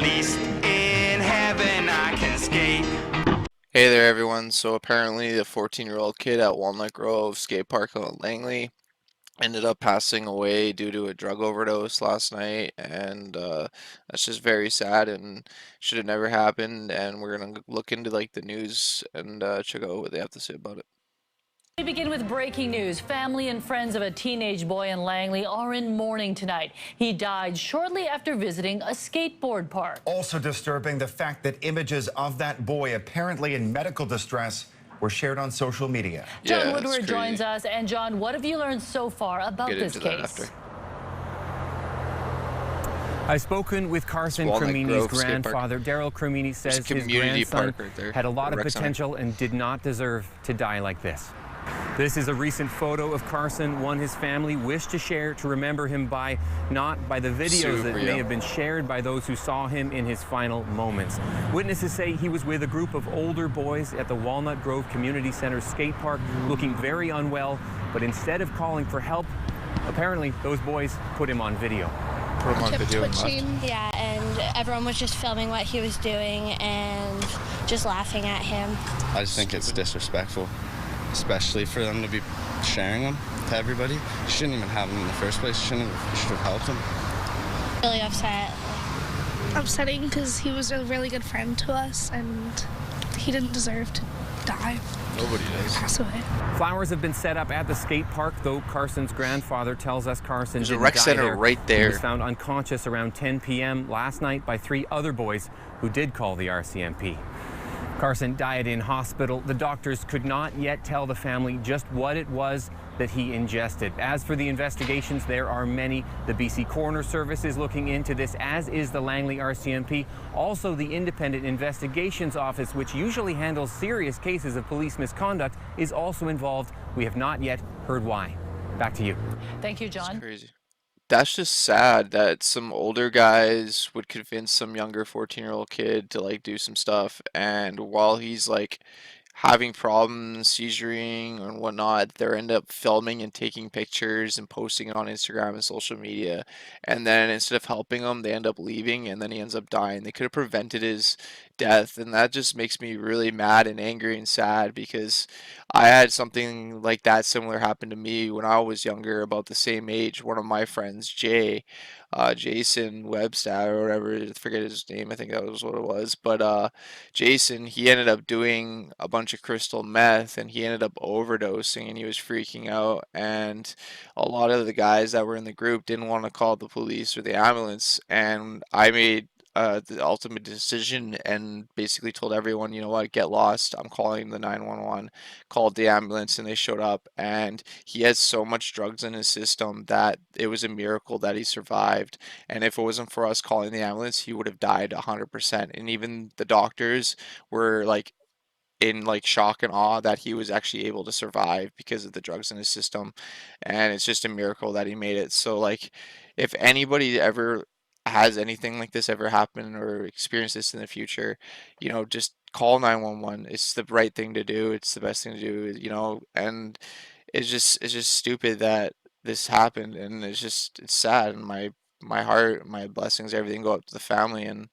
least in heaven I can skate. Hey there everyone, so apparently the 14-year-old kid at Walnut Grove Skatepark in Langley ended up passing away due to a drug overdose last night, and that's just very sad and should have never happened, and we're gonna look into like the news and check out what they have to say about it. We begin with breaking news. Family and friends of a teenage boy in Langley are in mourning tonight. He died shortly after visiting a skateboard park. Also disturbing, the fact that images of that boy apparently in medical distress were shared on social media. John Woodward joins us. And John, what have you learned so far about this case? I've spoken with Carson Crimeni's grandfather. Daryl Crimeni says his grandson had a lot of potential and did not deserve to die like this. This is a recent photo of Carson, one his family wished to share to remember him by, not by the videos that may have been shared by those who saw him in his final moments. Witnesses say he was with a group of older boys at the Walnut Grove Community Center skate park, looking very unwell, but instead of calling for help, apparently those boys put him on video. Twitching. Yeah, and everyone was just filming what he was doing and just laughing at him. I just think it's disrespectful, especially for them to be sharing them to everybody. You shouldn't even have them in the first place. You should have helped them. Really upset. Upsetting because he was a really good friend to us and he didn't deserve to die. Nobody does. Pass away. Flowers have been set up at the skate park, though Carson's grandfather tells us Carson There's a rec center right there. He was found unconscious around 10 p.m. last night by 3 other boys who did call the RCMP. Carson died in hospital. The doctors could not yet tell the family just what it was that he ingested. As for the investigations, there are many. The BC Coroner Service is looking into this, as is the Langley RCMP. Also, the Independent Investigations Office, which usually handles serious cases of police misconduct, is also involved. We have not yet heard why. Back to you. Thank you, John. That's crazy. That's just sad that some older guys would convince some younger 14-year-old kid to like do some stuff, and while he's like having problems, seizuring and whatnot, they end up filming and taking pictures and posting it on Instagram and social media, and then instead of helping him, they end up leaving, and then he ends up dying. They could have prevented his death, and that just makes me really mad and angry and sad, because I had something like that similar happen to me when I was younger, about the same age. One of my friends, Jason Webstad or whatever, I forget his name, I think that was what it was, but Jason, he ended up doing a bunch of crystal meth, and he ended up overdosing, and he was freaking out, and a lot of the guys that were in the group didn't want to call the police or the ambulance, and I made the ultimate decision and basically told everyone, you know what, get lost, I'm calling the 911, called the ambulance, and they showed up, and he had so much drugs in his system that it was a miracle that he survived, and if it wasn't for us calling the ambulance, he would have died 100%, and even the doctors were like in like shock and awe that he was actually able to survive because of the drugs in his system, and it's just a miracle that he made it. So like, if anybody ever has anything like this ever happen or experience this in the future, you know, just call 911. It's the right thing to do. It's the best thing to do, you know, and it's just stupid that this happened, and it's sad, and my heart, my blessings, everything go up to the family. And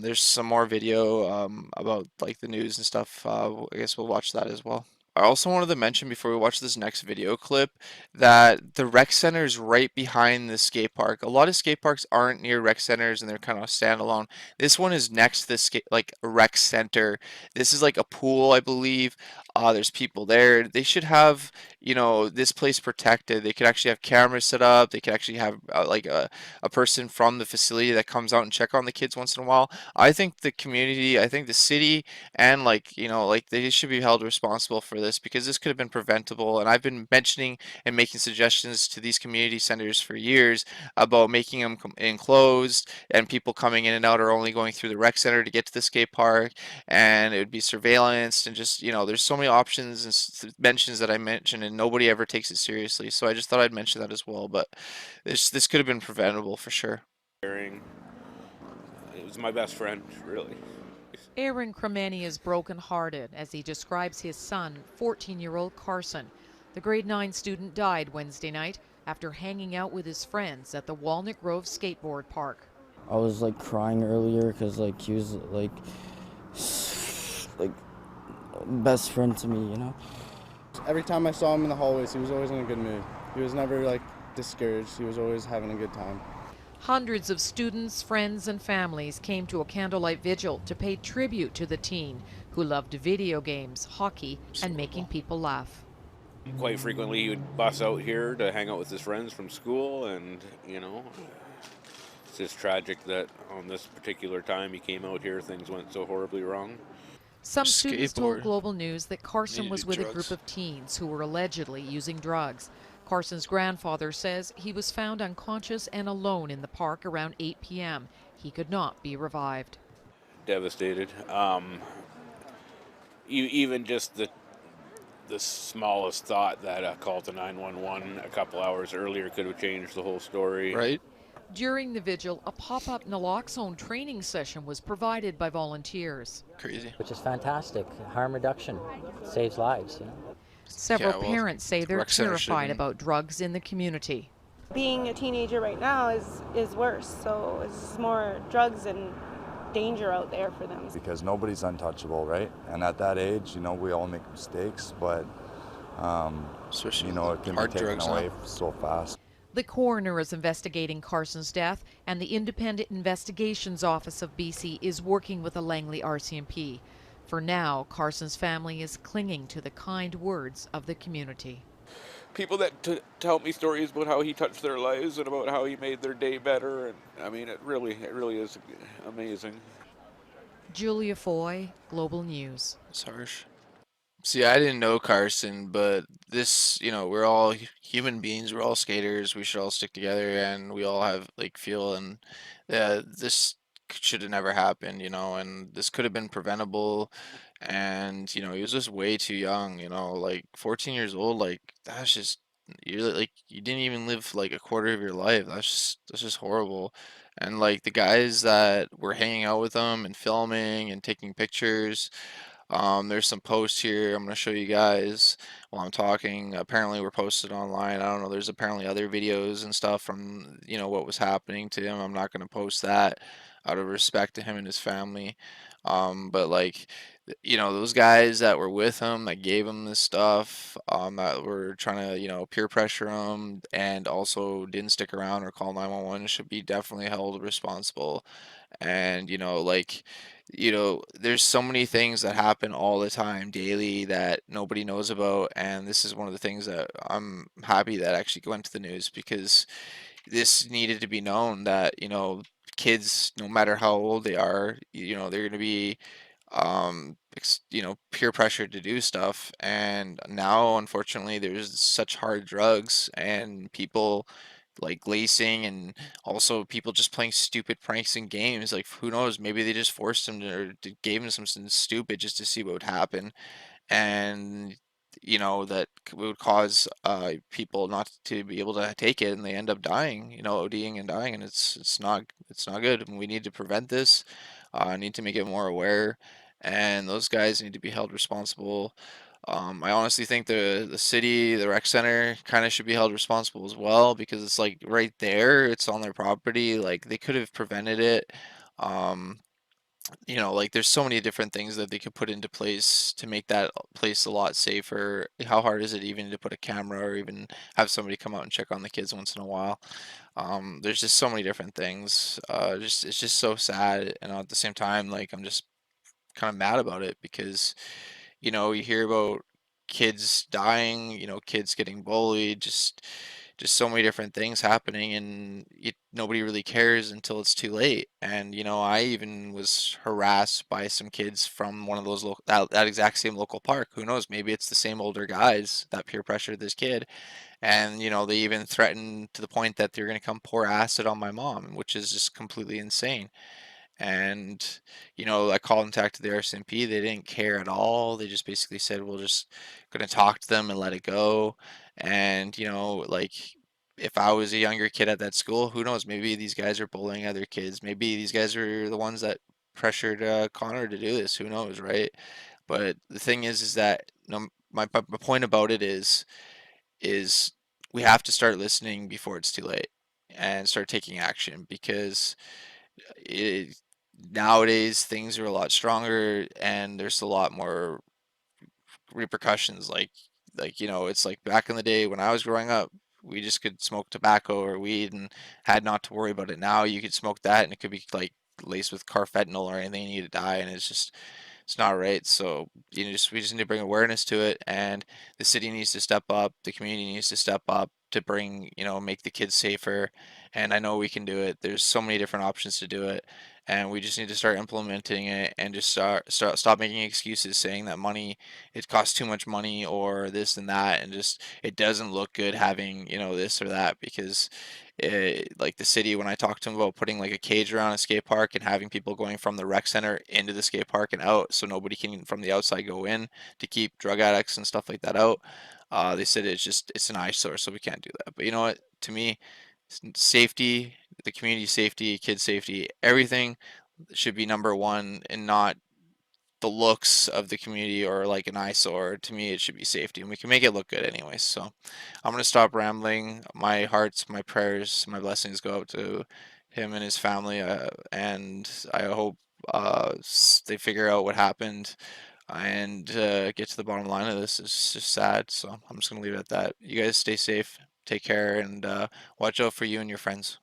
there's some more video about like the news and stuff. I guess we'll watch that as well. I also wanted to mention before we watch this next video clip that the rec center is right behind the skate park. A lot of skate parks aren't near rec centers, and they're kind of standalone. This one is next to the rec center. This is like a pool, I believe. There's people there. They should have, you know, this place protected. They could actually have cameras set up. They could actually have like a person from the facility that comes out and check on the kids once in a while. I think the community, I think the city, and like, you know, like they should be held responsible for this, because this could have been preventable. And I've been mentioning and making suggestions to these community centers for years about making them enclosed, and people coming in and out are only going through the rec center to get to the skate park, and it would be surveillanced, and just, you know, there's so many options and mentions that I mentioned, and nobody ever takes it seriously. So I just thought I'd mention that as well, but this could have been preventable for sure. It was my best friend, really. Aaron Crimeni is brokenhearted as he describes his son, 14-year-old Carson. The grade 9 student died Wednesday night after hanging out with his friends at the Walnut Grove Skateboard Park. I was like crying earlier because like he was like best friend to me, you know. Every time I saw him in the hallways, he was always in a good mood. He was never like discouraged. He was always having a good time. Hundreds of students, friends, and families came to a candlelight vigil to pay tribute to the teen who loved video games, hockey, and making people laugh. Quite frequently, he would bus out here to hang out with his friends from school, and, you know, it's just tragic that on this particular time he came out here, things went so horribly wrong. Some students told Global News that Carson was with a group of teens who were allegedly using drugs. Carson's grandfather says he was found unconscious and alone in the park around 8 p.m. He could not be revived. Devastated. Even just the smallest thought that a call to 911 a couple hours earlier could have changed the whole story. Right. During the vigil, a pop-up naloxone training session was provided by volunteers. Crazy. Which is fantastic. Harm reduction saves lives, you know. Several parents say they're terrified about drugs in the community. Being a teenager right now is worse, so it's more drugs and danger out there for them. Because nobody's untouchable, right? And at that age, you know, we all make mistakes, but, you know, it can be taken away so fast. The coroner is investigating Carson's death, and the Independent Investigations Office of BC is working with the Langley RCMP. For now, Carson's family is clinging to the kind words of the community. People that tell me stories about how he touched their lives and about how he made their day better, and I mean, it really is amazing. Julia Foy, Global News. It's harsh. See, I didn't know Carson, but this, you know, we're all human beings. We're all skaters. We should all stick together, and we all have like feel. And this should have never happened, you know. And this could have been preventable. And you know, he was just way too young. You know, like 14 years old. Like that's just you didn't even live like a quarter of your life. That's just horrible. And like the guys that were hanging out with him and filming and taking pictures. There's some posts here I'm going to show you guys while I'm talking. Apparently were posted online. I don't know. There's apparently other videos and stuff from, you know, what was happening to him. I'm not going to post that out of respect to him and his family. But like, you know, those guys that were with him, that gave him this stuff, that were trying to, you know, peer pressure him and also didn't stick around or call 911 should be definitely held responsible. And, you know, like, you know, there's so many things that happen all the time daily that nobody knows about, and this is one of the things that I'm happy that actually went to the news, because this needed to be known that, you know, kids, no matter how old they are, you know, they're going to be you know, peer pressure to do stuff. And now unfortunately there's such hard drugs and people like lacing, and also people just playing stupid pranks in games. Like who knows, maybe they just forced him to, or gave him something stupid just to see what would happen. And you know, that would cause people not to be able to take it, and they end up dying, you know, ODing and dying. And it's not good, and we need to prevent this. Need to make it more aware, and those guys need to be held responsible. I honestly think the city, the rec center, kind of should be held responsible as well, because it's like right there, it's on their property. Like they could have prevented it. You know, like there's so many different things that they could put into place to make that place a lot safer. How hard is it even to put a camera or even have somebody come out and check on the kids once in a while? There's just so many different things. It's just so sad, and at the same time, like I'm just kind of mad about it, because you know, you hear about kids dying, you know, kids getting bullied, just so many different things happening, and nobody really cares until it's too late. And you know, I even was harassed by some kids from one of those that exact same local park. Who knows, maybe it's the same older guys that peer pressured this kid. And you know, they even threatened to the point that they're going to come pour acid on my mom, which is just completely insane. And you know, I contacted the RCMP. They didn't care at all. They just basically said, we're just going to talk to them and let it go. And you know, like if I was a younger kid at that school, who knows, maybe these guys are bullying other kids. Maybe these guys are the ones that pressured Connor to do this. Who knows, right? But the thing is that, no, my point about it is we have to start listening before it's too late and start taking action, because it, nowadays things are a lot stronger and there's a lot more repercussions. Like it's like back in the day when I was growing up, we just could smoke tobacco or weed and had not to worry about it. Now you could smoke that and it could be like laced with carfentanil or anything, and you to die, and it's not right. So we just need to bring awareness to it, and the city needs to step up, the community needs to step up to bring, make the kids safer. And I know we can do it. There's so many different options to do it, and we just need to start implementing it and just stop making excuses saying that it costs too much money or this and that, and just it doesn't look good having, this or that, because like the city, when I talked to them about putting like a cage around a skate park and having people going from the rec center into the skate park and out, so nobody can from the outside go in to keep drug addicts and stuff like that out. They said it's an eyesore, so we can't do that. But you know what? To me, safety, the community safety, kids safety, everything should be number one, and not the looks of the community or like an eyesore. To me, it should be safety, and we can make it look good anyways. So I'm gonna stop rambling. My hearts, my prayers, my blessings go out to him and his family, and I hope they figure out what happened and get to the bottom line of this. It's just sad. So I'm just gonna leave it at that. You guys stay safe, take care, and watch out for you and your friends.